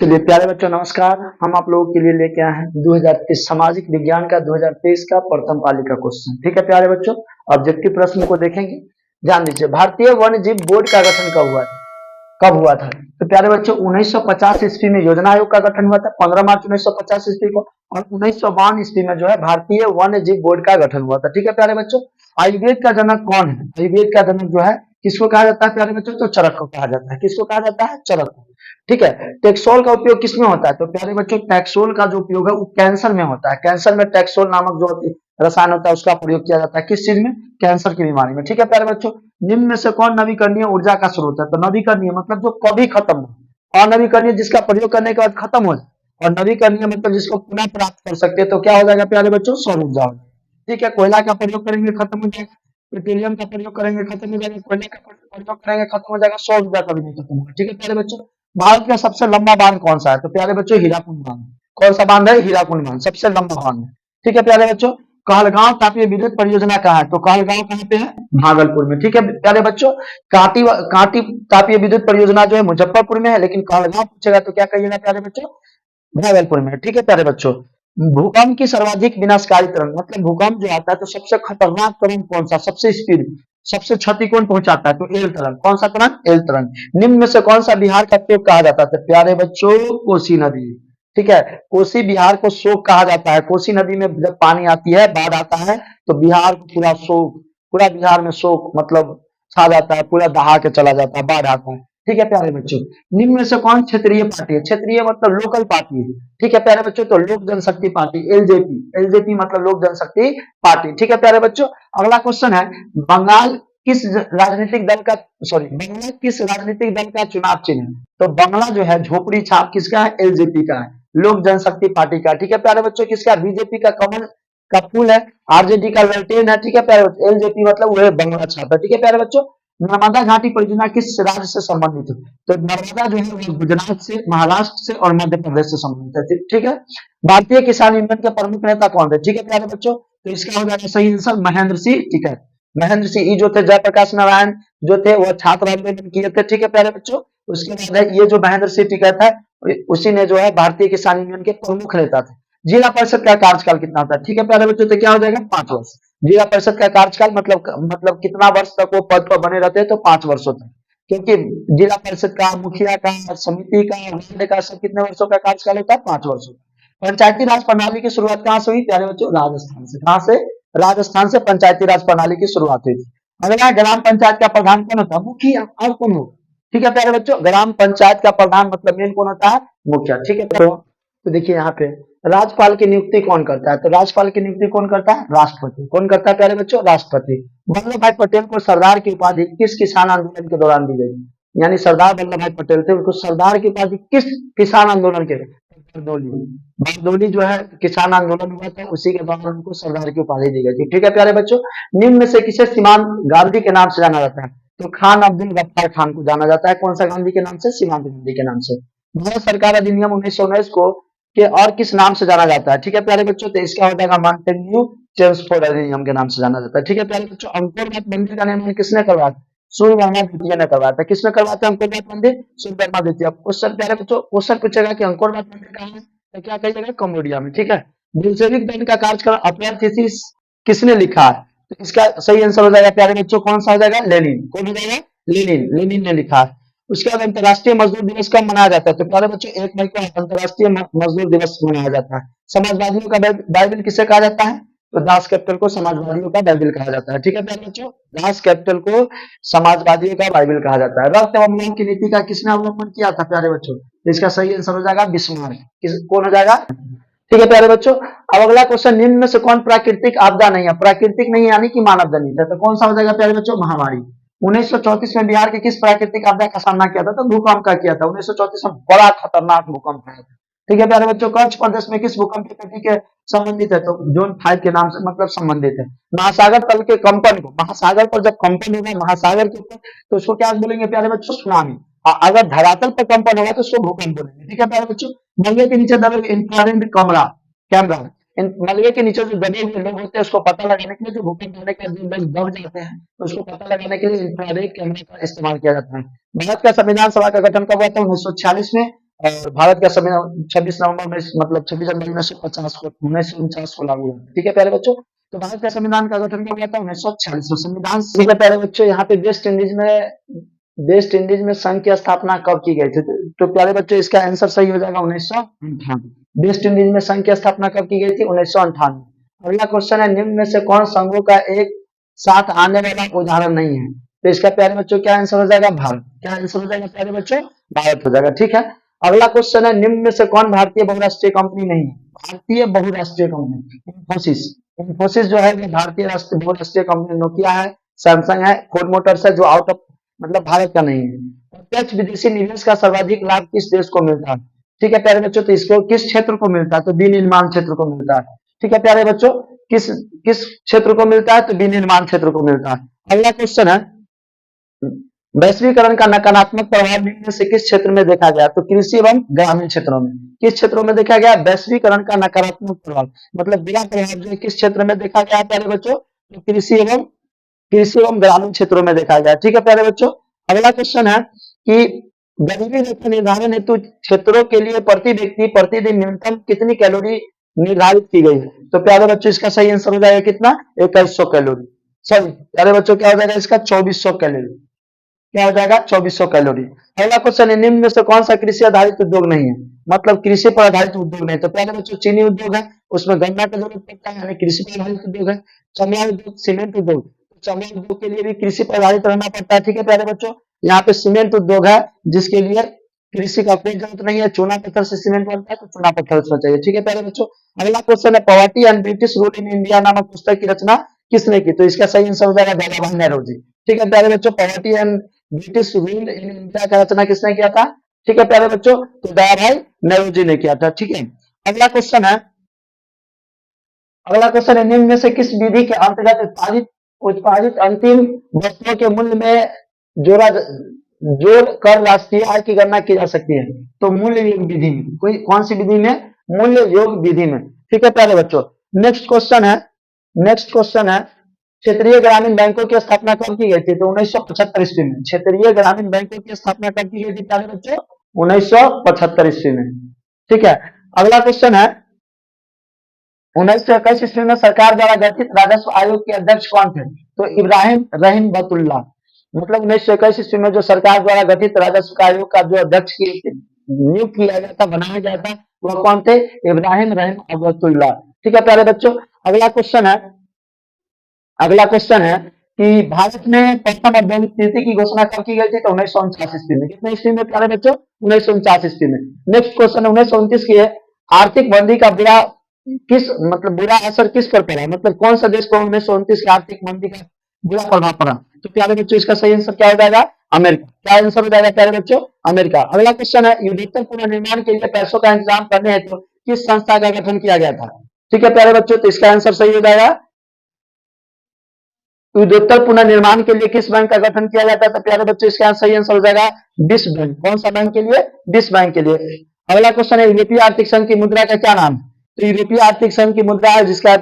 चलिए प्यारे बच्चों नमस्कार। हम आप लोगों के लिए लेके आए हैं 2023 सामाजिक विज्ञान का 2023 का प्रथम पाली का क्वेश्चन। ठीक है प्यारे बच्चों, ऑब्जेक्टिव प्रश्न को देखेंगे। ध्यान दीजिए, भारतीय वन्य जीव बोर्ड का गठन कब हुआ था? तो प्यारे बच्चों 1950 ईस्वी में योजना आयोग का गठन हुआ था, 15 मार्च 1950 ईस्वी को। और 1952 ईस्वी में जो है भारतीय वन्य जीव बोर्ड का गठन हुआ था। ठीक है प्यारे बच्चों, आयुर्वेद का जनक कौन है? आयुर्वेद का जनक जो है किसको कहा जाता है प्यारे बच्चों? तो चरक को कहा जाता है। किसको कहा जाता है? चरक को। ठीक है, टेक्सोल का उपयोग किसमें होता है? तो प्यारे बच्चों टेक्सोल का जो उपयोग है वो कैंसर में होता है। कैंसर में टेक्सोल नामक जो रसायन होता है उसका प्रयोग किया जाता है। किस चीज में? कैंसर की बीमारी में। ठीक है प्यारे बच्चों, निम्न में से कौन नवीकरणीय ऊर्जा का स्रोत है? तो नवीकरणीय मतलब जो कभी खत्म हो, अनवीकरणीय जिसका प्रयोग करने के बाद खत्म हो जाए, और नवीकरणीय मतलब जिसको पुनः प्राप्त कर सकते हैं। तो क्या हो जाएगा प्यारे बच्चों? सौर ऊर्जा हो जाएगा। ठीक है, कोयला का प्रयोग करेंगे खत्म हो जाएगा, पेट्रोलियम का प्रयोग करेंगे खत्म हो जाएगा, कोयले का प्रयोग करेंगे खत्म हो जाएगा, सौर ऊर्जा कभी नहीं खत्म होगा। ठीक है प्यारे बच्चों, भारत का सबसे लंबा बांध कौन सा है? तो प्यारे बच्चों हीराकुंड बांध। कौन सा बांध है? हीराकुंड बांध सबसे लंबा बांध है। ठीक है प्यारे बच्चों, कहलगांव तापीय विद्युत परियोजना कहाँ है? तो कहलगांव कहाँ पे है? भागलपुर में। ठीक है प्यारे बच्चों, कांटी तापीय विद्युत परियोजना जो है मुजफ्फरपुर में है, लेकिन कहलगांव पूछेगा तो क्या कहिएगा प्यारे बच्चों? भागलपुर में। ठीक है प्यारे बच्चों, भूकंप की सर्वाधिक विनाशकारी तरंग मतलब भूकंप जो आता है तो सबसे खतरनाक तरंग कौन सा? सबसे स्पीड, सबसे क्षति कौन पहुंचाता है? तो एल तरंग। कौन सा तरंग? एल तरंग। निम्न में से कौन सा बिहार का शोक कहा जाता है? तो प्यारे बच्चों कोसी नदी। ठीक है, कोसी बिहार को शोक कहा जाता है। कोसी नदी में जब पानी आती है, बाढ़ आता है, तो बिहार को पूरा शोक, पूरा बिहार में शोक मतलब छा जाता है, पूरा दहा के चला जाता है, बाढ़ आता है। ठीक है प्यारे बच्चों, निम्न में से कौन क्षेत्रीय पार्टी है? क्षेत्रीय मतलब लोकल पार्टी है। ठीक है प्यारे बच्चों, तो लोक जनशक्ति पार्टी एलजेपी। एलजेपी मतलब लोक जनशक्ति पार्टी। ठीक है प्यारे बच्चों, अगला क्वेश्चन है, बंगाल किस राजनीतिक दल का बंगला किस राजनीतिक दल का चुनाव चिन्ह है? तो बंगला जो है झोपड़ी छाप किसका है? एलजेपी का है, लोक जनशक्ति पार्टी का। ठीक है प्यारे बच्चों, किसका? बीजेपी का कमल का फूल है, आरजेडी का ललटेन है। ठीक है प्यारे बच्चों, एलजेपी मतलब वह बंगला छाप है। ठीक है प्यारे बच्चों, नर्मदा घाटी परियोजना किस राज्य से संबंधित है? तो नर्मदा जो है वो गुजरात से, महाराष्ट्र से और मध्य प्रदेश से संबंधित है। ठीक है, भारतीय किसान यूनियन के प्रमुख नेता कौन थे? ठीक है प्यारे बच्चों, तो इसका हो जाएगा सही आंसर महेंद्र सिंह टिकैत। महेंद्र सिंह जो थे, जयप्रकाश नारायण जो थे वो छात्र आंदोलन किए थे। ठीक है प्यारे बच्चों, उसके बाद ये जो महेंद्र सिंह टिकैत है उसी ने जो है भारतीय किसान यूनियन के प्रमुख नेता थे। जिला परिषद का कार्यकाल कितना था? ठीक है प्यारे बच्चों, तो क्या हो जाएगा? 5 वर्ष। जिला परिषद का कार्यकाल मतलब कितना वर्ष तक वो पद पर बने रहते हैं? तो 5 वर्षों तक, क्योंकि जिला परिषद का, मुखिया का, समिति का, वार्ड का सब कितने वर्षों का कार्यकाल होता है? 5 वर्षों का। पंचायती राज प्रणाली की शुरुआत कहाँ से हुई प्यारे बच्चों? राजस्थान से। कहाँ से? राजस्थान से पंचायती राज प्रणाली की शुरुआत हुई थी। अगला, ग्राम पंचायत का प्रधान कौन होता है? मुखिया। और कौन हो? ठीक है प्यारे बच्चों, ग्राम पंचायत का प्रधान मतलब मेन कौन होता है? मुखिया। ठीक है, तो देखिए यहाँ पे राज्यपाल की नियुक्ति कौन करता है? तो राज्यपाल की नियुक्ति कौन करता है? राष्ट्रपति। कौन करता है प्यारे बच्चों? राष्ट्रपति। वल्लभ भाई पटेल को सरदार की उपाधि किस किसान आंदोलन के दौरान दी गई? यानी सरदार वल्लभ भाई पटेल थे, उनको सरदार की उपाधि किस किसान आंदोलन के? बारदौली। बारदौली जो है किसान आंदोलन हुआ था, उसी के दौरान उनको सरदार की उपाधि दी गई थी। ठीक है प्यारे बच्चों, निम्न में से किसे सीमांत गांधी के नाम से जाना जाता है? तो खान अब्दुल गफ्फार खान को जाना जाता है। कौन सा गांधी के नाम से? सीमांत गांधी के नाम से। भारत सरकार अधिनियम 1919 को के और किस नाम से जाना जाता है? ठीक है प्यारे बच्चों, तो इसका हो जाएगा मॉन्टेग्यू चेम्सफोर्ड अधिनियम के नाम से जाना जाता है। ठीक है प्यारे बच्चों, अंकोर वाट मंदिर का निर्माण किसने करवाया? सूर्य वर्मा द्वितीय ने करवाया था। किसने करवाया था अंकोर वाट मंदिर? सूर्य वर्मा द्वितीय। क्वेश्चन प्यारे बच्चों, क्वेश्चन पूछेगा कि अंकोर वाट मंदिर कहाँ है, तो क्या कहिएगा? कंबोडिया में। ठीक है, बोल्शेविक दल का कार्यकाल अप्रैल थीसिस किसने लिखा है? तो इसका सही आंसर हो जाएगा प्यारे बच्चों, कौन सा हो जाएगा? लेनिन। कौन हो जाएगा? लेनिन। लेनिन ने लिखा है। उसके बाद अंतर्राष्ट्रीय मजदूर दिवस कब मनाया जाता है? तो प्यारे बच्चों 1 मई को अंतर्राष्ट्रीय मजदूर दिवस मनाया जाता है। समाजवादियों का बाइबिल किसे कहा जाता है? तो दास कैपिटल को समाजवादियों का बाइबिल कहा जाता है। ठीक है प्यारे बच्चों, दास कैपिटल को समाजवादियों का बाइबिल कहा जाता है। रक्त अवमूल्यन की नीति का किसने अवलंबन किया था प्यारे बच्चों? तो इसका सही आंसर हो जाएगा बिस्मार्क। कौन हो जाएगा? ठीक है प्यारे बच्चों, अब अगला क्वेश्चन, निम्न में से कौन प्राकृतिक आपदा नहीं है? प्राकृतिक नहीं यानी कि मानव जनित है, तो कौन सा हो जाएगा प्यारे बच्चों? महामारी। 1934 में बिहार के किस प्राकृतिक आपदा का सामना किया था? तो भूकंप का किया था। 1934 में बड़ा खतरनाक भूकंप आया था। ठीक है प्यारे बच्चों, कच्छ प्रदेश में किस भूकंप की घटना के संबंधित है? तो जोन 5 के नाम से मतलब संबंधित है। महासागर तल के कंपन को, महासागर पर जब कंपन होगा महासागर के ऊपर, तो उसको क्या बोलेंगे प्यारे बच्चों? सुनामी। अगर धरातल पर कंपन होगा तो उसको भूकंप बोलेंगे। ठीक है प्यारे बच्चों, मलबे के नीचे दबे इंफ्रारेड कैमरा, मलबे के नीचे जो दबे हुए लोग होते हैं उसको पता लगाने के लिए, जो भूकंप होने के बाद लोग दब जाते हैं, तो उसको पता लगाने के लिए इंफ्रारेड कैमरे का इस्तेमाल किया जाता है। भारत का संविधान सभा का गठन कब हुआ था? 1946 में। और भारत का संविधान 26 नवंबर में मतलब 26 जनवरी 1950 को लागू हुआ। ठीक है प्यारे बच्चों, तो भारत का संविधान का गठन कब हुआ था? 1946 में। संविधान ठीक है प्यारे बच्चों, यहाँ पे वेस्ट इंडीज में संघ की स्थापना कब की गई थी? तो प्यारे बच्चों इसका आंसर सही हो जाएगा 1958। वेस्ट इंडीज में संघ की स्थापना कब की गई थी? 1958। अगला क्वेश्चन है, निम्न में से कौन संघों का एक साथ आने वाला उदाहरण नहीं है? तो इसका प्यारे बच्चों क्या आंसर हो जाएगा? भारत। क्या आंसर हो जाएगा प्यारे बच्चों? भारत हो जाएगा। ठीक है, अगला क्वेश्चन है, निम्न में से कौन भारतीय बहुराष्ट्रीय कंपनी नहीं है? भारतीय बहुराष्ट्रीय कंपनी इंफोसिस। इंफोसिस जो है वो भारतीय राष्ट्रीय बहुराष्ट्रीय कंपनी। नोकिया है, सैमसंग है, फोर्ड मोटर्स है, जो आउट ऑफ मतलब भारत का नहीं है। प्रत्यक्ष विदेशी निवेश का सर्वाधिक लाभ किस देश को मिलता है? ठीक है प्यारे बच्चों, तो इसको किस क्षेत्र को मिलता है? तो विनिर्माण क्षेत्र को मिलता है। ठीक है प्यारे बच्चों, किस किस क्षेत्र को मिलता है? तो विनिर्माण क्षेत्र को मिलता है। अगला क्वेश्चन है, वैश्वीकरण का नकारात्मक प्रभाव निम्न से किस क्षेत्र में देखा गया? तो कृषि एवं ग्रामीण क्षेत्रों में। किस क्षेत्रों में देखा गया वैश्वीकरण का नकारात्मक प्रभाव? मतलब बुरा प्रभाव जो है किस क्षेत्र में देखा गया प्यारे बच्चों? तो कृषि एवं ग्रामीण क्षेत्रों में देखा गया। ठीक है प्यारे बच्चों, अगला क्वेश्चन है कि गरीबी रेखा निर्धारण हेतु क्षेत्रों के लिए प्रति व्यक्ति प्रतिदिन न्यूनतम कितनी कैलोरी निर्धारित की गई है? तो प्यारे बच्चों इसका सही आंसर हो जाएगा कितना? 2100 कैलोरी। सॉरी प्यारे बच्चों क्या हो जाएगा इसका? 2400 कैलोरी। क्या हो जाएगा? 2400 कैलोरी। अगला क्वेश्चन है, निम्न में से कौन सा कृषि आधारित उद्योग नहीं है? मतलब कृषि पर आधारित उद्योग नहीं। तो प्यारे बच्चों चीनी उद्योग है, उसमें गन्ना का जरूरत पड़ता है, यानी कृषि पर आधारित उद्योग है। चमड़ा उद्योग, सीमेंट उद्योग, चमड़ा उद्योग के लिए भी कृषि पर आधारित रहना पड़ता है। ठीक है प्यारे बच्चों, यहाँ पे सीमेंट उद्योग है जिसके लिए कृषि का कोई जरूरत नहीं है। चूना पत्थर से सीमेंट बनता है, तो चूना पत्थर उसमें चाहिए। ठीक है प्यारे बच्चों, अगला क्वेश्चन है, poverty and British rule in India नामक पुस्तक की रचना किसने की? तो इसका सही आंसर हो जाएगा दादा भाई नेहरू जी। ठीक है प्यारे बच्चों, poverty and British rule in India का रचना किसने किया था? ठीक है प्यारे बच्चों, तो दया भाई नेहरू जी ने किया था। ठीक है, अगला क्वेश्चन है, निम्न में से किस विधि के अंतर्गत उत्पादित अंतिम वस्तुओं के मूल्य में जोड़ा जोड़ कर राष्ट्रीय आय की गणना की जा सकती है? तो मूल्य योग विधि में। कोई कौन सी विधि में? मूल्य योग विधि में। ठीक है प्यारे बच्चों, नेक्स्ट क्वेश्चन है, क्षेत्रीय ग्रामीण बैंकों की स्थापना कब की गई थी? तो 1975 ईस्वी में। क्षेत्रीय ग्रामीण बैंकों की स्थापना कब की गई थी प्यारे बच्चों? 1975 ईस्वी में। ठीक है, अगला क्वेश्चन है, 1921 ईस्वी में सरकार द्वारा गठित राजस्व आयोग के अध्यक्ष कौन थे? तो इब्राहिम रहीम बतुल्ला। मतलब 1921 ईस्वी में जो सरकार द्वारा गठित राजस्व आयोग का जो अध्यक्ष की नियुक्त किया गया था, बनाया गया था, वह कौन थे? इब्राहिम रहीम अबतुल्ला। ठीक है प्यारे बच्चों, अगला क्वेश्चन है कि भारत में प्रथम औद्योगिक क्रांति की घोषणा कब की गई थी? तो 1949 ईस्वी में। कितने ईस्वी में प्यारे बच्चों? 1949 ईस्वी में। नेक्स्ट क्वेश्चन 1929 की है, आर्थिक मंदी का बुरा असर किस पर पड़ा? मतलब कौन सा देश को 1929 की आर्थिक मंदी का बुरा प्रभाव पड़ा? तो प्यारे बच्चों इसका सही आंसर क्या हो जाएगा? अमेरिका। क्या आंसर हो जाएगा प्यारे बच्चों? अमेरिका। अगला क्वेश्चन है, युद्धोत्तर पुनर्निर्माण के लिए पैसों का इंतजाम करने हेतु किस संस्था का गठन किया गया था? ठीक है प्यारे बच्चों, तो इसका आंसर सही हो जाएगा, युद्धोत्तर पुनर्निर्माण के लिए किस बैंक का गठन किया जाता है? तो प्यारे बच्चों इसका सही आंसर हो जाएगा विश्व बैंक। कौन सा बैंक के लिए? विश्व बैंक के लिए। अगला क्वेश्चन है, यूरोपीय आर्थिक संघ की मुद्रा का क्या नाम? तो यूरोपीय आर्थिक संघ की मुद्रा है जिसका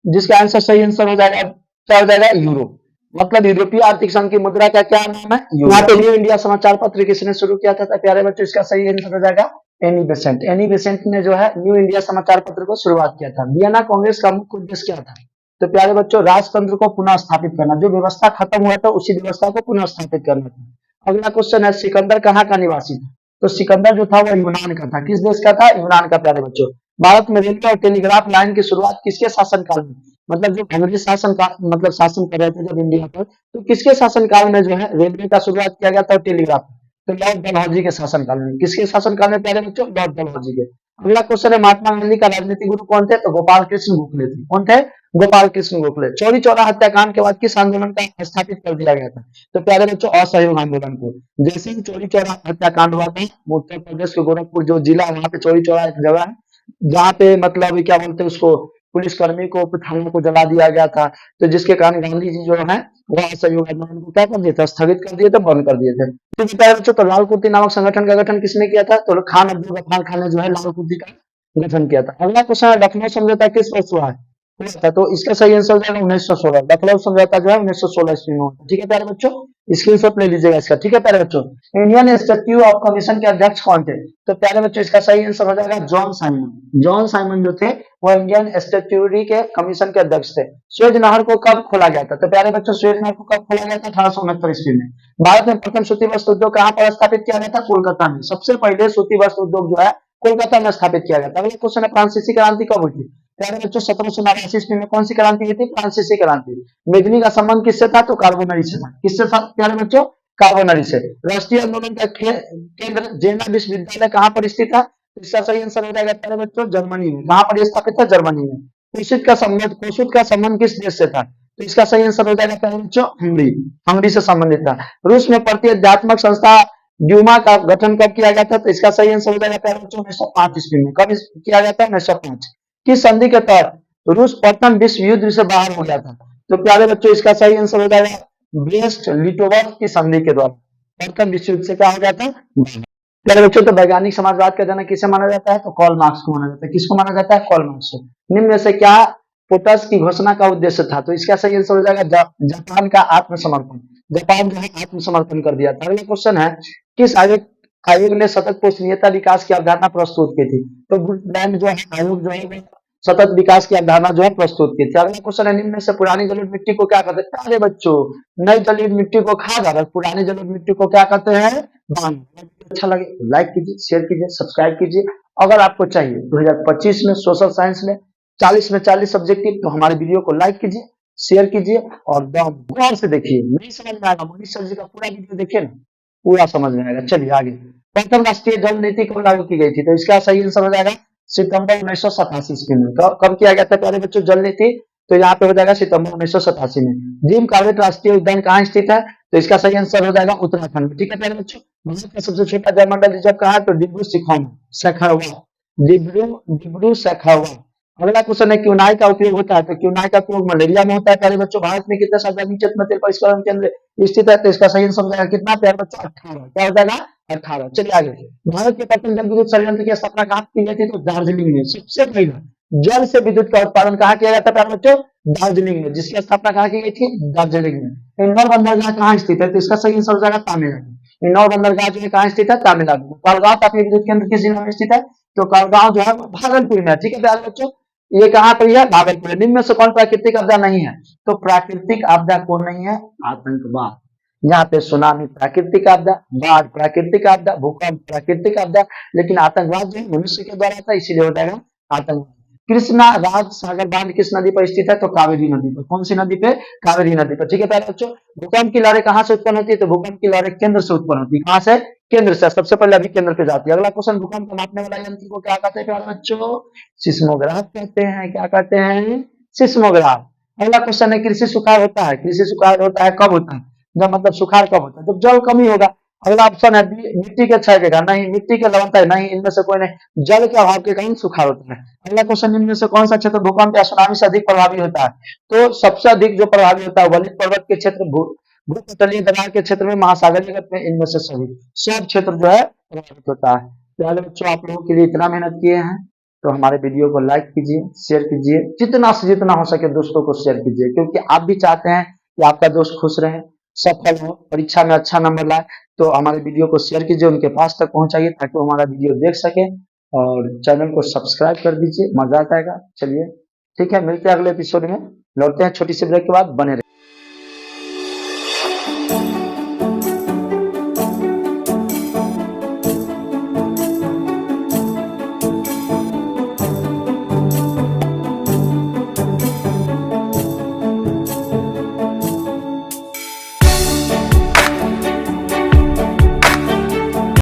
जिसका आंसर सही आंसर हो जाएगा, क्या हो जाएगा? यूरो। मतलब यूरोपीय आर्थिक संघ की मुद्रा का क्या नाम है? यहाँ पे न्यू इंडिया समाचार पत्र किसने शुरू किया था? प्यारे बच्चों इसका सही आंसर हो जाएगा एनी बेसेंट। एनी बेसेंट ने जो है न्यू इंडिया समाचार पत्र को शुरुआत किया था। वियना कांग्रेस का मुख्य उद्देश्य क्या था? तो प्यारे बच्चों राजतंत्र को पुनः स्थापित करना, जो व्यवस्था खत्म हुआ था उसी व्यवस्था को पुनः स्थापित करना था। अगला क्वेश्चन है, सिकंदर कहाँ का निवासी था? तो सिकंदर जो था वह यूनान का था। किस देश का था? यूनान का। प्यारे बच्चों, भारत में रेलवे और टेलीग्राफ लाइन की शुरुआत किसके शासनकाल में? मतलब जो अंग्रेज शासन कर रहे थे जब इंडिया पर, तो किसके शासनकाल में जो है रेलवे का शुरुआत किया गया था और टेलीग्राफ? तो लॉर्ड डलहौजी के शासनकाल में। किसके शासनकाल में प्यारे बच्चों? लॉर्ड डलहौजी के। अगला क्वेश्चन है, महात्मा गांधी का राजनीतिक गुरु कौन थे? तो गोपाल कृष्ण गोखले थे। कौन थे? गोपाल कृष्ण गोखले। चौरी चौरा हत्याकांड के बाद किस आंदोलन का स्थापित कर दिया गया था? तो प्यारे बच्चों असहयोग आंदोलन को। जैसे ही चौरी चौरा हत्याकांड हुआ था, उत्तर प्रदेश के गोरखपुर जो जिला है वहां पे चौरी चौरा एक जगह है जहाँ पे मतलब क्या बोलते हैं उसको, पुलिसकर्मी को थाने को जला दिया गया था। तो जिसके कारण गांधी जी जो है वह असहयोग आंदोलन को क्या कर दिया था? स्थगित कर दिए थे, बंद कर दिए थे। तो प्यारे बच्चों, तो लाल कुर्ती नामक संगठन का गठन किसने किया था? तो खान अब्दुल गफ्फार खान ने जो है लाल कुर्ती का गठन किया था। अगला क्वेश्चन है, लखनऊ समझौता किस वर्ष हुआ है? हुआ था। तो इसका सही आंसर हो जाएगा 1916। लखनऊ समझौता जो है 1916 ईस्वी में हुआ था। ठीक है प्यारे बच्चों, स्क्रीनशॉट ले लीजिएगा इसका। ठीक है प्यारे बच्चों, इंडियन इंस्टीट्यूट ऑफ कमीशन के अध्यक्ष कौन थे? तो प्यारे बच्चों इसका सही आंसर हो जाएगा जॉन साइमन। जॉन साइमन जो थे वो इंडियन स्टैट्यूटरी के कमीशन के अध्यक्ष थे। सुएज नहर को कब खोला गया था? तो प्यारे बच्चों सुएज नहर को कब खोला गया था? 1869 ईस्वी में। भारत में प्रथम सूती वस्त्र उद्योग कहाँ पर स्थापित किया गया था? कोलकाता में। सबसे पहले सूती वस्त्र उद्योग जो है कोलकाता में स्थापित किया गया था। अगला क्वेश्चन है, फ्रांसीसी क्रांति कब हुई थी? प्यारे बच्चों 1789 ईस्वी में कौन सी क्रांति हुई थी? फ्रांसीसी क्रांति। मेदिनी का संबंध किससे था? तो कार्बोनरी से था। किससे था प्यारे बच्चों? कार्बोनरी से। राष्ट्रीय आंदोलन का केंद्र जेना विश्वविद्यालय कहाँ पर स्थित है? इसका सही आंसर हो जाएगा प्यारे बच्चों जर्मनी में। कहाँ पर स्थापित है? जर्मनी में। कोसुत का संबंध किस देश से था? तो इसका सही आंसर हो जाएगा प्यारे बच्चों हंगरी। हंगरी से संबंधित था। रूस में प्रतिअध्यात्मक संस्था ड्यूमा का गठन कब किया गया था? तो इसका सही आंसर हो जाएगा प्यारे बच्चों 1905 ईस्वी में। कब किया गया था? 1905। किस संधि के तहत रूस प्रथम विश्व युद्ध से बाहर हो गया था? तो प्यारे बच्चों इसका सही आंसर हो जाएगा ब्रेस्ट लिटोव की संधि के द्वारा प्रथम विश्व युद्ध से क्या हो गया था? प्यारे बच्चों तो वैज्ञानिक समाजवाद का जनक किसे माना जाता है? तो कार्ल मार्क्स को माना जाता है। किसको माना जाता है? कार्ल मार्क्स को। निम्न में से क्या पोटस की घोषणा का उद्देश्य था? तो इसका सही आंसर हो जाएगा जापान का आत्मसमर्पण। जापान जो है आत्मसमर्पण कर दिया था। अगला क्वेश्चन है, किस आयोग ने सतत पोषणीयता विकास की अवधारणा प्रस्तुत की थी? तो ब्रुंडलैंड जो है आयोग जो है सतत विकास की अवधारणा जो है प्रस्तुत की थी। अगला क्वेश्चन है, निम्न में से पुरानी जलोढ़ मिट्टी को क्या कहते हैं? प्यारे बच्चों नई जलोढ़ मिट्टी को खा जाकर पुरानी जलोढ़ मिट्टी को क्या कहते हैं? दान। अच्छा लगे तो लाइक कीजिए, शेयर कीजिए, सब्सक्राइब कीजिए। अगर आपको चाहिए 2025 में सोशल साइंस में 40 में 40 सब्जेक्टिव तो हमारे वीडियो को लाइक कीजिए, शेयर कीजिए और गौर से देखिए। नहीं समझ में आएगा मनीष सर जी का पूरा वीडियो देखिए ना, पूरा समझ में आएगा। चलिए आगे। प्रथम राष्ट्रीय जल नीति कब लागू की गई थी? तो इसका सही आंसर हो जाएगा सितंबर 1987 ईस्वी में। कब किया गया था प्यारे बच्चों जल नीति? तो यहाँ पे हो जाएगा सितंबर 1987 में। जिम कॉर्बेट राष्ट्रीय उद्यान कहाँ स्थित है? तो इसका सही आंसर हो जाएगा उत्तराखंड में। ठीक है प्यारे बच्चों, भारत का सबसे छोटा जलमंडल रिजर्व कहाँ है? तो डिब्रू सैखरवा। अगला क्वेश्चन है, क्यूनाई का उपयोग होता है? तो क्यूनाई का उपयोग मलेरिया में होता है। प्यारे बच्चों भारत में कितने सार्वजनिक क्षेत्र में तेल परिष्करण केंद्र स्थित है? तो इसका सही आंसर हो जाएगा कितना प्यारे बच्चों? 18। क्या हो जाएगा? 18। चलिए आगे। भारत के प्रथम जल विद्युत संयंत्र की स्थापना कहाँ की गई थी? तो दार्जिलिंग में। सबसे पहला जल से विद्युत का उत्पादन कहाँ किया जाता है प्यारे बच्चों? दार्जिलिंग में। जिसकी स्थापना कहाँ की गई थी? दार्जिलिंग में। इंदौर बंदरगाह कहाँ स्थित है? तो इसका सही आंसर हो जाएगा तमिलनाडु। इंदौर बंदरगाह जो है कहाँ स्थित है? तमिलनाडु। कारगांव तापीय विद्युत केंद्र किस जिला में स्थित है? तो कारगांव जो है भागलपुर में। ठीक है प्यारे बच्चों, ये कहाँ पर है? भागलपुर। निम्न में से कौन प्राकृतिक आपदा नहीं है? तो प्राकृतिक आपदा कौन नहीं है? आतंकवाद। यहाँ पे सुनामी प्राकृतिक आपदा, बाढ़ प्राकृतिक आपदा, भूकंप प्राकृतिक आपदा, लेकिन आतंकवाद जो है मनुष्य के द्वारा था, इसीलिए हो जाएगा आतंकवाद। कृष्णा राज सागर बांध किस नदी पर स्थित है? तो कावेरी नदी पर। कौन सी नदी पे? कावेरी नदी पर। ठीक है प्यारे बच्चों, भूकंप की लहरें कहाँ से उत्पन्न होती है? तो भूकंप की लहरें केंद्र से उत्पन्न होती है। कहाँ से? केंद्र से। सबसे पहले अभी केंद्र पे जाती है। अगला क्वेश्चन, भूकंप को मापने वाला यंत्र को क्या कहते हैं प्यारे बच्चों? सिस्मोग्राफ कहते हैं। क्या कहते हैं? सिस्मोग्राफ। अगला क्वेश्चन है, कृषि सुखाड़ होता है? कृषि सुखाड़ होता है कब होता है? जब मतलब सुखाड़ कब होता है? जब जल कमी होगा। अगला ऑप्शन है मिट्टी के क्षय के कारण। नहीं। मिट्टी के लवणता है? नहीं। इनमें से कोई नहीं। जल के अभाव के कारण सुखाड़ होता है। अगला क्वेश्चन, इनमें से कौन सा क्षेत्र भूकंप या सुनामी से अधिक प्रभावी होता है? तो सबसे अधिक जो प्रभावी होता है वलित पर्वत के क्षेत्र, भूपटलीय दरार के क्षेत्र में, महासागरीय में, इनमें से सभी सब क्षेत्र जो है प्रभावित होता है। प्यारे बच्चों आप लोगों के लिए इतना मेहनत किए हैं तो हमारे वीडियो को लाइक कीजिए, शेयर कीजिए, जितना से जितना हो सके दोस्तों को शेयर कीजिए, क्योंकि आप भी चाहते हैं कि आपका दोस्त खुश रहे, सफल हो, परीक्षा में अच्छा नंबर लाए। तो हमारे वीडियो को शेयर कीजिए, उनके पास तक पहुंचाइए ताकि वो हमारा वीडियो देख सके और चैनल को सब्सक्राइब कर दीजिए, मजा आएगा। चलिए ठीक है, मिलते हैं अगले एपिसोड में। लौटते हैं छोटी सी ब्रेक के बाद, बने रहिए।